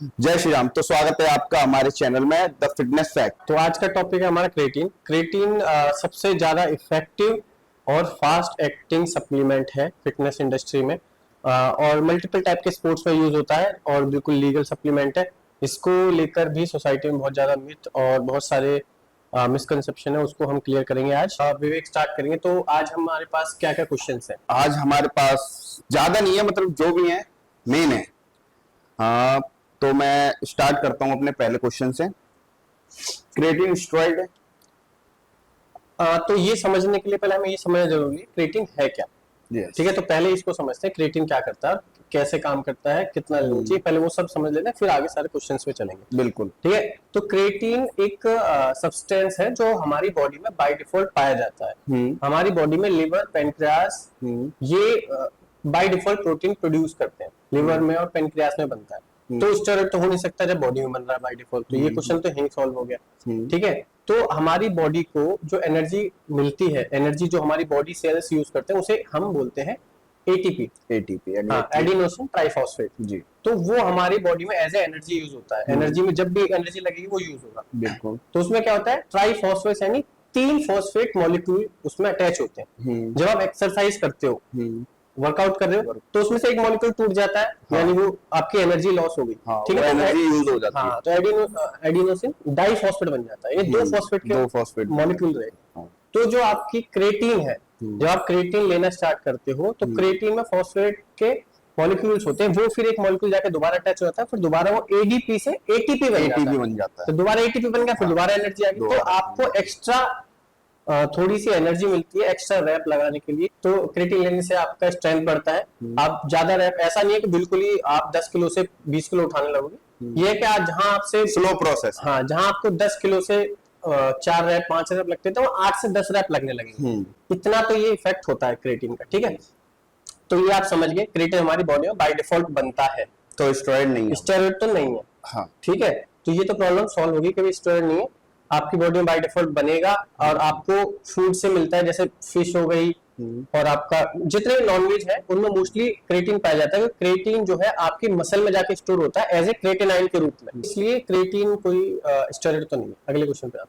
जय श्री राम। तो स्वागत है आपका हमारे चैनल में द फिटनेस फैक्ट। तो आज का टॉपिक है हमारा क्रेटीन। क्रेटीन सबसे ज्यादा इफेक्टिव और फास्ट एक्टिंग सप्लीमेंट है फिटनेस इंडस्ट्री में, और मल्टीपल टाइप के स्पोर्ट्स में यूज होता है और बिल्कुल लीगल सप्लीमेंट है। इसको लेकर भी सोसाइटी में बहुत ज्यादा मिथ और बहुत सारे मिसकंसेप्शन है, उसको हम क्लियर करेंगे आज। विवेक स्टार्ट करेंगे। तो आज हमारे पास क्या क्या क्वेश्चंस हैं? आज हमारे पास ज्यादा नहीं है, मतलब जो भी है मेन है। हाँ, तो मैं स्टार्ट करता हूं अपने पहले क्वेश्चन से। क्रिएटिन स्टेरॉइड है? तो ये समझने के लिए पहले हमें ये समझना जरूरी है क्रेटीन है क्या। yes. ठीक है, तो पहले इसको समझते हैं क्रेटीन क्या करता है, कैसे काम करता है, कितना लेना चाहिए, पहले वो सब समझ लेते हैं, फिर आगे सारे क्वेश्चंस पे चलेंगे। बिल्कुल। ठीक है, तो क्रेटीन एक सब्सटेंस है जो हमारी बॉडी में बाय डिफॉल्ट पाया जाता है। हमारी बॉडी में लिवर, पेनक्रियास ये बाय डिफॉल्ट प्रोटीन प्रोड्यूस करते हैं, लिवर में और पेनक्रियास में बनता है। तो स्टेरॉइड तो हो नहीं सकता जब बॉडी में बन रहा है बाय डिफॉल्ट, तो ये क्वेश्चन तो यही सॉल्व हो गया। ठीक है, तो हमारी बॉडी को जो एनर्जी मिलती है, एनर्जी जो हमारी बॉडी सेल्स यूज करते हैं, उसे हम बोलते हैं एटीपी। एडिनोसिन ट्राइफॉस्फेट जी। तो वो हमारी बॉडी में एज ए एनर्जी यूज होता है। एनर्जी में जब भी एनर्जी लगेगी वो यूज होगा। बिल्कुल। तो उसमें क्या होता है, ट्राइफॉस्फेट यानी 3 फॉस्फेट मॉलिक्यूल उसमें अटैच होते हैं। जब आप एक्सरसाइज करते हो, वर्कआउट कर रहे हो, तो उसमें से एक मॉलिक्यूल टूट जाता है, यानी वो आपकी एनर्जी लॉस हो गई। ठीक है, एनर्जी यूज हो जाती है। तो एडिनोसिन डाइफॉस्फेट बन जाता है। ये दो फॉस्फेट मॉलिक्यूल रहे। तो जो आपकी क्रेटीन है, जब आप क्रेटीन लेना स्टार्ट करते हो तो क्रेटीन में फॉस्फेट के मॉलिक्यूल्स होते हैं, वो फिर एक मॉलिक्यूल जाके दोबारा अटैच हो जाता है, फिर दोबारा वो एडीपी से एटीपी बन जाता है। तो दोबारा एटीपी बन गया, फिर दोबारा एनर्जी आ गई। तो आपको एक्स्ट्रा थोड़ी सी एनर्जी मिलती है एक्स्ट्रा रैप लगाने के लिए। तो क्रेटीन लेने से आपका स्ट्रेंथ बढ़ता है। आप ज्यादा रैप, ऐसा नहीं है कि बिल्कुल ही आप 10 किलो से 20 किलो उठाने लगोगे। ये है कि आज जहां आपसे स्लो प्रोसेस, हाँ, जहां आपको 10 किलो से 4 रैप 5 रैप लगते थे, वो 8 से 10 रैप लगने लगेंगे। इतना तो ये इफेक्ट होता है क्रेटीन का। ठीक है, तो ये आप समझ गए, क्रेटीन हमारी बॉडी में बाय डिफॉल्ट बनता है। तो स्टेरॉइड नहीं है। स्टेरॉइड तो नहीं है। हाँ, ठीक है, तो ये तो प्रॉब्लम सॉल्व होगी कि स्टेरॉइड नहीं है, आपकी बॉडी में बाय डिफॉल्ट बनेगा। और आपको फूड से मिलता है, जैसे फिश हो गई, और आपका जितने नॉनवेज है उनमें मोस्टली क्रेटीन पाया जाता है। क्रेटीन जो है आपकी मसल में जाके स्टोर होता है एज ए क्रेटिनाइन के रूप में, इसलिए क्रेटीन कोई स्टेरॉइड तो नहीं है। अगले क्वेश्चन पे आप।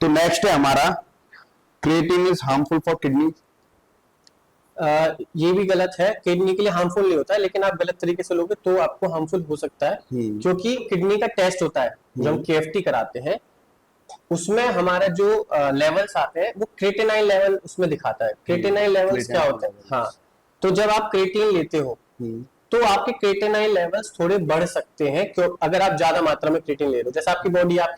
तो नेक्स्ट है हमारा, creatine is harmful for kidney. ये भी गलत है, किडनी के लिए हार्मफुल नहीं होता है, लेकिन आप गलत तरीके से लोगे तो आपको हार्मफुल हो सकता है। क्योंकि किडनी का टेस्ट होता है जब हम केएफटी कराते हैं, उसमें हमारा जो लेवल्स आते हैं वो क्रेटिनाइन लेवल उसमें दिखाता है। क्रेटिनाइन लेवल्स क्या होता है? हाँ, तो जब आप क्रेटीन लेते हो तो आपके क्रेटिनाइन लेवल्स थोड़े बढ़ सकते हैं, क्यों? अगर आप ज्यादा मात्रा में क्रेटीन ले रहे हो, जैसे आपकी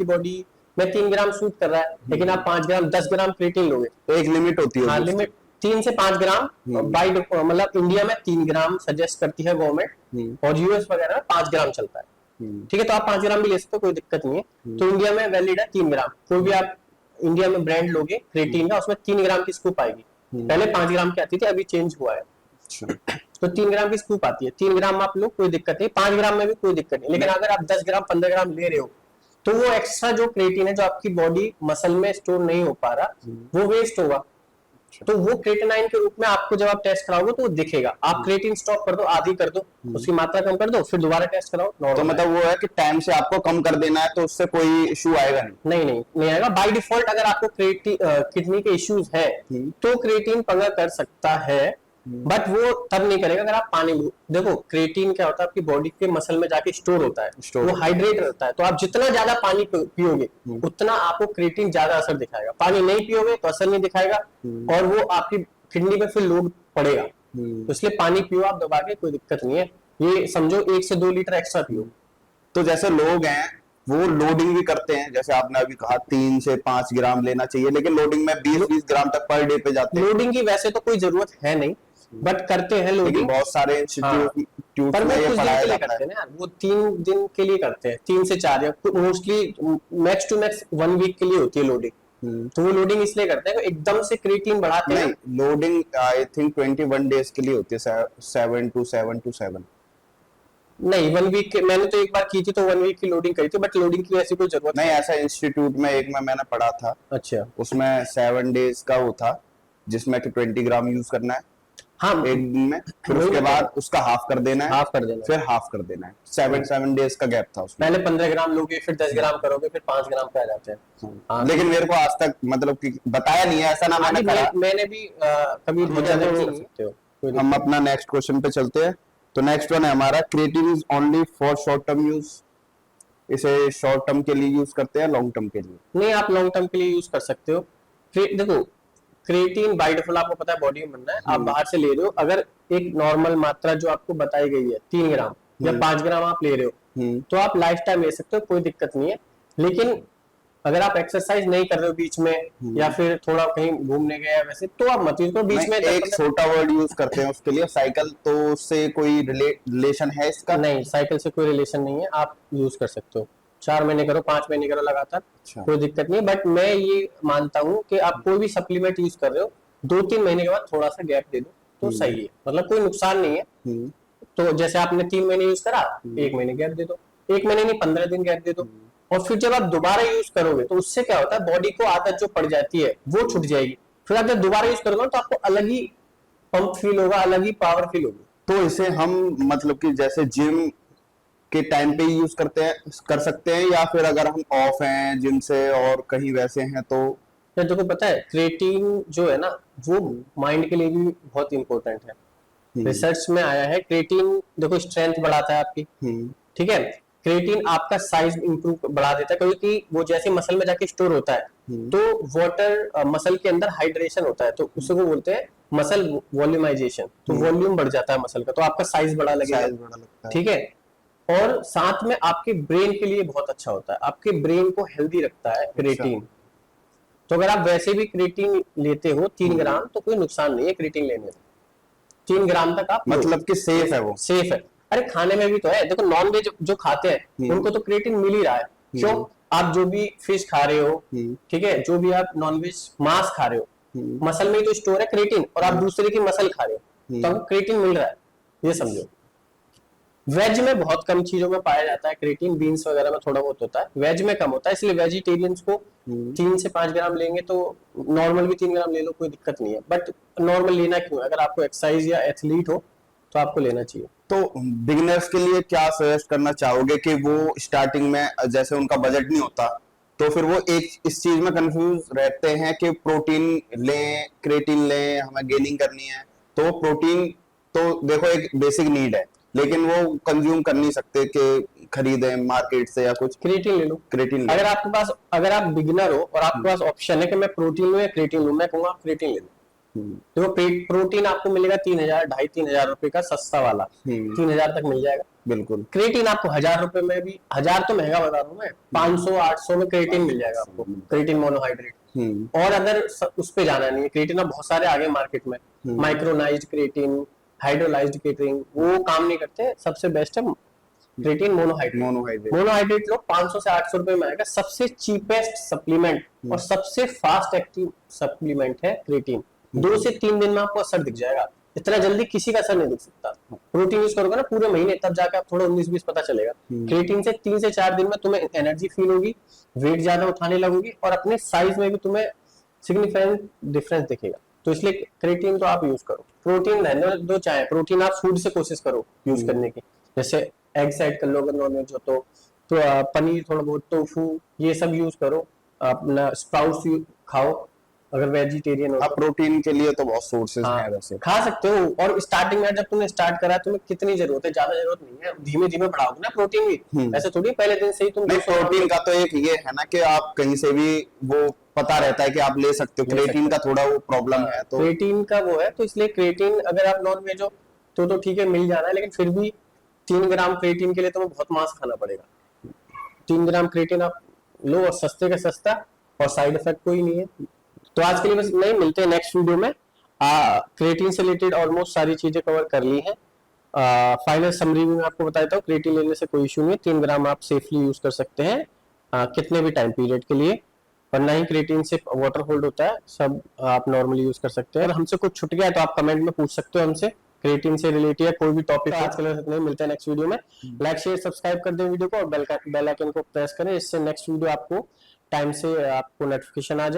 बॉडी में 3 ग्राम सूट कर रहा है, लेकिन आप 5 ग्राम 10 ग्राम क्रेटीन लोगे, एक लिमिट होती है। हाँ, लिमिट 3 से 5 ग्राम बाई, मतलब इंडिया में 3 ग्राम सजेस्ट करती है गवर्नमेंट, और यूएस वगैरह में 5 ग्राम चलता है। ठीक है, तो आप 5 ग्राम भी ले सकते हो, कोई दिक्कत नहीं है। तो इंडिया में वैलिड है 3 ग्राम। कोई भी आप इंडिया में ब्रांड लोगे क्रेटीन का, उसमें 3 ग्राम की स्कूप आएगी। पहले 5 ग्राम की आती थी, अभी चेंज हुआ है। तो 3 ग्राम की स्कूप आती है। 3 ग्राम आप लोग, कोई दिक्कत नहीं। 5 ग्राम में भी कोई दिक्कत नहीं, लेकिन अगर आप 10 ग्राम 15 ग्राम ले रहे हो तो वो एक्स्ट्रा जो क्रेटीन है जो आपकी बॉडी मसल में स्टोर नहीं हो पा रहा, वो वेस्ट होगा। तो वो क्रेटिनाइन के रूप में आपको जब आप टेस्ट कराओगे तो वो दिखेगा। आप क्रेटीन स्टॉप कर दो, आधी कर दो, उसकी मात्रा कम कर दो, फिर दोबारा टेस्ट कराओ। तो मतलब वो है कि टाइम से आपको कम कर देना है, तो उससे कोई इशू आएगा नहीं? नहीं आएगा। बाय डिफॉल्ट अगर आपको किडनी के इश्यूज है तो क्रेटीन पंगा कर सकता है, बट वो तब नहीं करेगा अगर आप पानी। देखो, क्रेटीन क्या होता है, आपकी बॉडी के मसल में जाके स्टोर होता है, वो हाइड्रेट रहता है। तो आप जितना ज्यादा पानी पियोगे उतना आपको क्रेटीन ज्यादा असर दिखाएगा। पानी नहीं पियोगे तो असर नहीं दिखाएगा, और वो आपकी किडनी पे फिर लोड पड़ेगा। तो इसलिए पानी पियो आप दबा के, कोई दिक्कत नहीं है। ये समझो 1 से 2 लीटर एक्स्ट्रा पियो। तो जैसे लोग हैं वो लोडिंग भी करते हैं, जैसे आपने अभी कहा 3 से 5 ग्राम लेना चाहिए, लेकिन लोडिंग में 20-20 ग्राम तक पर डे पे जाते हैं। लोडिंग की वैसे तो कोई जरूरत है नहीं, बट करते हैं लोग। बहुत सारे इंस्टीट्यूट पर में वो ये कुछ दिन पढ़ाया के लिए जाता करते हैं ना, वो 3 दिन के लिए करते हैं, 3 से 4, या mostly max to max 1 week के लिए होती है लोडिंग। तो वो लोडिंग इसलिए करते हैं कि एकदम से क्रेटीन बढ़ाते हैं। लोडिंग आई थिंक 21 डेज के लिए होती है, 7 to 7 नहीं, 1 वीक के मैंने तो एक बार की थी, तो 1 वीक की लोडिंग करी थी, बट लोडिंग की ऐसी कोई जरूरत नहीं। ऐसा इंस्टीट्यूट में एक में मैंने पढ़ा था। अच्छा, उसमें 7 डेज का वो था, जिसमें कि 20 ग्राम यूज करना है, हाँ, एक दिन में, फिर वही उसके बता बाद उसका हाफ कर देना है, हाफ कर देना है। फिर हाफ कर देना है। 7 डेज का गैप था उसमें। पहले 15 ग्राम लोगे, फिर 10 ग्राम करोगे, फिर 5 ग्राम पे आ जाते हैं। हाँ, लेकिन मेरे को आज तक मतलब कि बताया नहीं है, ऐसा ना हाँ मैंने जी, करा। मैंने भी कभी मुझे नहीं तो कर सकते हो, कोई हम दिक्कत अपना नेक्स्ट क्वेश्चन पे चलते हैं। तो नेक्स्ट वन है हमारा, creatine is only for short term use. इसे शॉर्ट टर्म के लिए यूज करते हैं, लॉन्ग टर्म के लिए? नहीं, आप लॉन्ग टर्म के लिए यूज कर सकते हो। फिर देखो, क्रिएटिन बाय डिफॉल्ट आपको पता है बॉडी में बनना है, आप बाहर से ले रहे हो। अगर एक नॉर्मल मात्रा जो आपको बताई गई है 3 ग्राम या 5 ग्राम आप ले रहे हो, तो आप लाइफ टाइम ले सकते हो, कोई दिक्कत नहीं है। लेकिन अगर आप एक्सरसाइज नहीं कर रहे हो बीच में, या फिर थोड़ा कहीं घूमने गए या वैसे, तो आप मत यूज करो बीच में। एक छोटा वर्ड यूज करते हैं उसके लिए, साइकिल, तो उससे कोई रिलेशन है इसका? नहीं, साइकिल से कोई रिलेशन नहीं है, आप यूज कर सकते हो। 4 महीने करो, 5 महीने करो लगातार, कोई दिक्कत नहीं है। बट मैं ये मानता हूँ कि आप कोई भी सप्लीमेंट यूज कर रहे हो, 2-3 महीने के बाद थोड़ा सा गैप दे दो तो सही है, मतलब कोई नुकसान नहीं है। तो जैसे आपने 3 महीने यूज करा, 1 महीने गैप दे दो, 1 महीने नहीं 15 दिन गैप दे दो। और फिर जब आप दोबारा यूज करोगे तो उससे क्या होता है, बॉडी को आदत जो पड़ जाती है वो छूट जाएगी। फिर आप जब दोबारा यूज करोगे तो आपको अलग ही पंप फील होगा, अलग ही पावर फील होगी। तो इसे हम मतलब कि जैसे जिम के टाइम पे यूज करते हैं, कर सकते हैं, या फिर अगर हम ऑफ हैं जिम से और कहीं वैसे हैं तो? यार देखो, पता है क्रिएटिन जो है ना, वो माइंड के लिए भी बहुत इंपॉर्टेंट है। रिसर्च में आया है क्रिएटिन, देखो स्ट्रेंथ बढ़ाता है आपकी, ठीक है। क्रिएटिन आपका साइज इंप्रूव बढ़ा देता है, क्योंकि वो जैसे मसल में जाके स्टोर होता है, तो वाटर मसल के अंदर हाइड्रेशन होता है, तो उसे वो बोलते हैं मसल वॉल्यूमाइजेशन। तो वॉल्यूम बढ़ जाता है मसल का, तो आपका साइज बड़ा लगेगा, ठीक है। और साथ में आपके ब्रेन के लिए बहुत अच्छा होता है, आपके ब्रेन को हेल्दी रखता है क्रिएटिन। तो अगर आप वैसे भी क्रिएटिन लेते हो 3 ग्राम, तो कोई नुकसान नहीं है क्रिएटिन लेने में। 3 ग्राम तक आप मतलब कि सेफ है वो? सेफ है। अरे खाने में भी तो है, देखो नॉन वेज जो खाते हैं उनको तो क्रिएटिन मिल ही रहा है। क्यों? आप जो भी फिश खा रहे हो, ठीक है, जो भी आप नॉन वेज मांस खा रहे हो, मसल में ही तो स्टोर है क्रिएटिन, और आप दूसरे की मसल खा रहे हो, तो आपको क्रिएटिन मिल रहा है, ये समझो। वेज में बहुत कम चीजों में पाया जाता है क्रिएटिन, बीन्स वगैरह में थोड़ा बहुत होता है, वेज में कम होता है, इसलिए वेजिटेरियंस को 3 से 5 ग्राम लेंगे तो नॉर्मल भी 3 ग्राम ले लो, कोई दिक्कत नहीं है। बट नॉर्मल लेना क्यों? अगर आपको एक्सरसाइज या एथलीट हो तो आपको लेना चाहिए। तो बिगिनर्स के लिए क्या सजेस्ट करना चाहोगे कि वो स्टार्टिंग में जैसे उनका बजट नहीं होता, तो फिर वो एक इस चीज में कंफ्यूज रहते हैं कि प्रोटीन लें, क्रिएटिन लें, हमें गेनिंग करनी है, तो प्रोटीन तो देखो एक बेसिक नीड है, लेकिन वो कंज्यूम कर नहीं सकते कि खरीदें मार्केट से या कुछ। क्रिएटिन ले लो, क्रिएटिन अगर आपके पास, अगर आप बिगिनर हो और आपके पास ऑप्शन है कि मैं प्रोटीन लूं या क्रिएटिन लूं, मैं कहूंगा क्रिएटिन ले लो। देखो प्रोटीन आपको मिलेगा 3,000, 2,500-3,000 रुपए का सस्ता वाला, 3,000 तक मिल जाएगा। बिल्कुल। क्रिएटिन आपको 1,000 रुपए में भी, 1,000 तो महंगा बता रहा हूँ मैं, 500-800 में क्रिएटिन मिल जाएगा आपको, क्रिएटिन मोनोहाइड्रेट। और अगर उस पे जाना नहीं है, क्रिएटिन अब बहुत सारे आगे मार्केट में, माइक्रोनाइज्ड क्रिएटिन, हाइड्रोलाइज्ड क्रिएटिन, वो काम नहीं करते, सबसे बेस्ट है क्रिएटिन मोनोहाइड्रेट। मोनोहाइड्रेट लो 500 से 800 रुपए में आएगा, सबसे चीपेस्ट सप्लीमेंट और सबसे फास्ट एक्टिव सप्लीमेंट है क्रिएटिन। 2 से 3 दिन में आपको असर दिख जाएगा, इतना जल्दी किसी का असर नहीं दिख सकता। प्रोटीन यूज करोगे ना पूरे महीने, तब जाके आप थोड़ा 19-20 पता चलेगा। क्रिएटिन से 3 से 4 दिन में तुम्हें एनर्जी फील होगी, वेट ज्यादा उठाने लगोगी, और अपने साइज में भी तुम्हें सिग्निफिकेंट डिफरेंस दिखेगा। तो इसलिए क्रिएटिन तो आप यूज करो, प्रोटीन रहने दो चाहे, प्रोटीन आप फूड से कोशिश करो यूज करने की, जैसे एग साइड कर लो अगर नॉन वेज हो तो पनीर, थोड़ा बहुत टोफू, ये सब यूज करो, अपना स्प्राउट्स खाओ अगर वेजिटेरियन हो। प्रोटीन के लिए तो बहुत सोर्सेज हैं वैसे, खा सकते हो। और स्टार्टिंग में जब तुमने स्टार्ट करा, तुम्हें कितनी जरूरत है? ज्यादा जरूरत नहीं है, धीमे धीमे बढ़ाओगे ना प्रोटीन भी, ऐसे थोड़ी पहले दिन से ही तुम। नहीं, प्रोटीन का तो एक ये है ना कि आप कहीं से भी वो पता रहता है कि आप ले सकते हो, क्रिएटिन का थोड़ा वो प्रॉब्लम है। तो क्रिएटिन का वो है, तो इसलिए क्रिएटिन अगर आप नॉन वेज हो तो ठीक है, मिल जाना है, लेकिन फिर भी 3 ग्राम क्रिएटिन के लिए तुम्हें बहुत मांस खाना पड़ेगा। 3 ग्राम क्रिएटिन आप लो, और सस्ते का सस्ता, और साइड इफेक्ट कोई नहीं है। तो आज के लिए बस नहीं, मिलते हैं नेक्स्ट वीडियो में। क्रिएटिन से रिलेटेड ऑलमोस्ट सारी चीजें कवर कर ली हैं। फाइनल समरी में आपको बता देता हूँ, क्रिएटिन लेने से कोई इशू नहीं है, 3 ग्राम आप सेफली यूज कर सकते हैं कितने भी टाइम पीरियड के लिए, और ना ही क्रिएटिन से वाटर होल्ड होता है, सब आप नॉर्मली यूज कर सकते हैं। अगर हमसे कुछ छूट गया है तो आप कमेंट में पूछ सकते हो हमसे, क्रिएटिन से रिलेटेड या कोई भी टॉपिक। आज के लिए मिलते हैं नेक्स्ट वीडियो में। लाइक शेयर सब्सक्राइब कर दें वीडियो को, और बेल आइकन को प्रेस करें, इससे नेक्स्ट वीडियो आपको टाइम से आपको नोटिफिकेशन आ जाए।